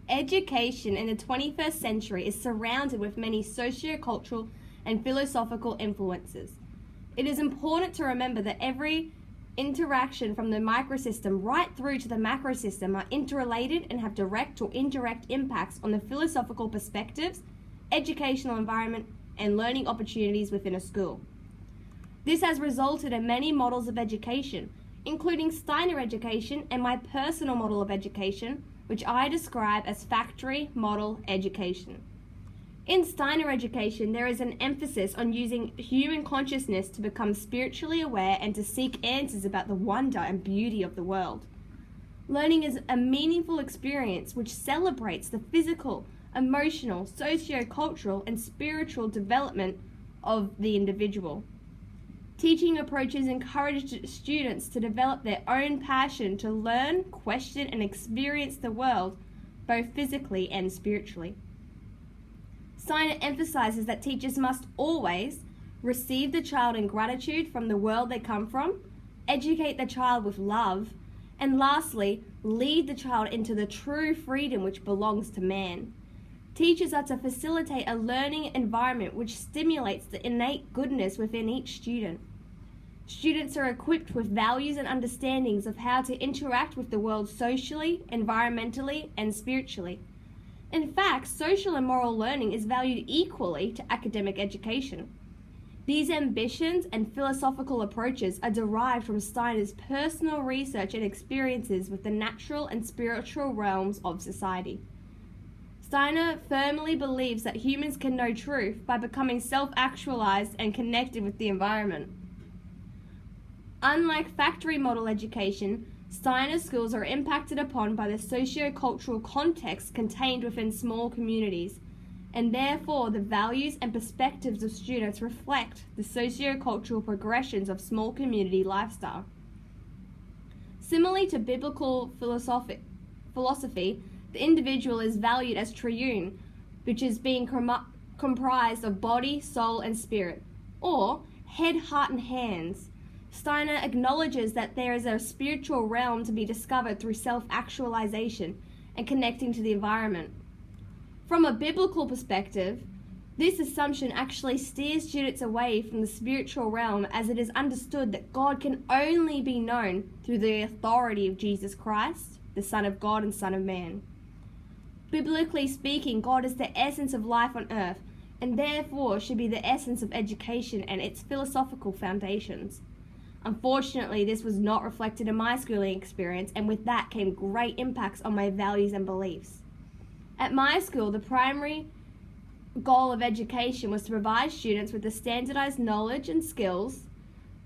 Education in the 21st century is surrounded with many socio-cultural and philosophical influences. It is important to remember that every interaction from the microsystem right through to the macrosystem are interrelated and have direct or indirect impacts on the philosophical perspectives, educational environment, and learning opportunities within a school. This has resulted in many models of education, including Steiner Education and my personal model of education, which I describe as factory model education. In Steiner Education, there is an emphasis on using human consciousness to become spiritually aware and to seek answers about the wonder and beauty of the world. Learning is a meaningful experience which celebrates the physical, emotional, socio-cultural, and spiritual development of the individual. Teaching approaches encourage students to develop their own passion to learn, question, and experience the world, both physically and spiritually. Steiner emphasizes that teachers must always receive the child in gratitude from the world they come from, educate the child with love, and lastly, lead the child into the true freedom which belongs to man. Teachers are to facilitate a learning environment which stimulates the innate goodness within each student. Students are equipped with values and understandings of how to interact with the world socially, environmentally, and spiritually. In fact, social and moral learning is valued equally to academic education. These ambitions and philosophical approaches are derived from Steiner's personal research and experiences with the natural and spiritual realms of society. Steiner firmly believes that humans can know truth by becoming self-actualized and connected with the environment. Unlike factory model education, Steiner schools are impacted upon by the socio-cultural context contained within small communities, and therefore the values and perspectives of students reflect the socio-cultural progressions of small community lifestyle. Similarly to biblical philosophy, the individual is valued as triune, which is being comprised of body, soul, and spirit, or head, heart, and hands. Steiner acknowledges that there is a spiritual realm to be discovered through self-actualization and connecting to the environment. From a biblical perspective, this assumption actually steers students away from the spiritual realm, as it is understood that God can only be known through the authority of Jesus Christ, the Son of God and Son of Man. Biblically speaking, God is the essence of life on earth, and therefore should be the essence of education and its philosophical foundations. Unfortunately, this was not reflected in my schooling experience, and with that came great impacts on my values and beliefs. At my school, the primary goal of education was to provide students with the standardized knowledge and skills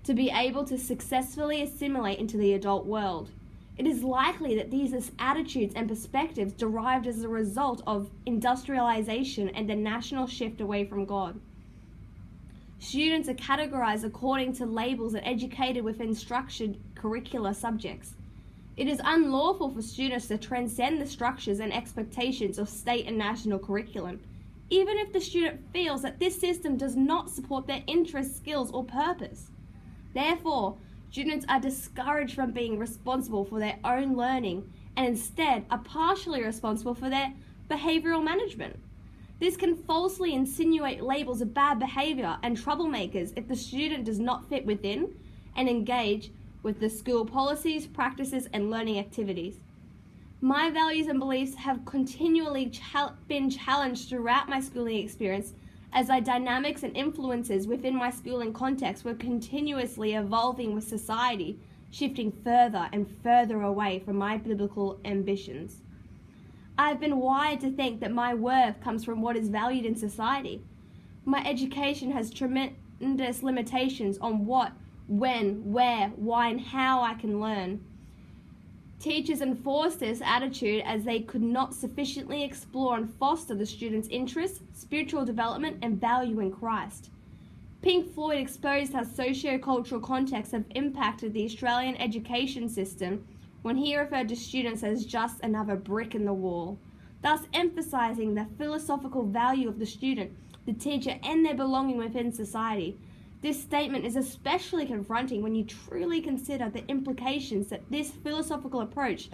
to be able to successfully assimilate into the adult world. It is likely that these attitudes and perspectives derived as a result of industrialization and the national shift away from God. Students are categorized according to labels and educated within structured curricular subjects. It is unlawful for students to transcend the structures and expectations of state and national curriculum, even if the student feels that this system does not support their interests, skills, or purpose. Therefore, students are discouraged from being responsible for their own learning and instead are partially responsible for their behavioral management. This can falsely insinuate labels of bad behavior and troublemakers if the student does not fit within and engage with the school policies, practices, and learning activities. My values and beliefs have continually been challenged throughout my schooling experience, as the dynamics and influences within my schooling context were continuously evolving with society, shifting further and further away from my biblical ambitions. I have been wired to think that my worth comes from what is valued in society. My education has tremendous limitations on what, when, where, why, and how I can learn. Teachers enforced this attitude as they could not sufficiently explore and foster the students' interests, spiritual development, and value in Christ. Pink Floyd exposed how socio-cultural contexts have impacted the Australian education system when he referred to students as just another brick in the wall, thus emphasizing the philosophical value of the student, the teacher, and their belonging within society. This statement is especially confronting when you truly consider the implications that this philosophical approach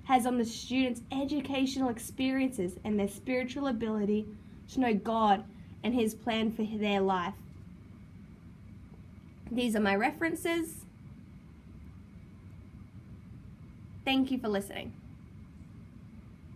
has on the students' educational experiences and their spiritual ability to know God and His plan for their life. These are my references. Thank you for listening.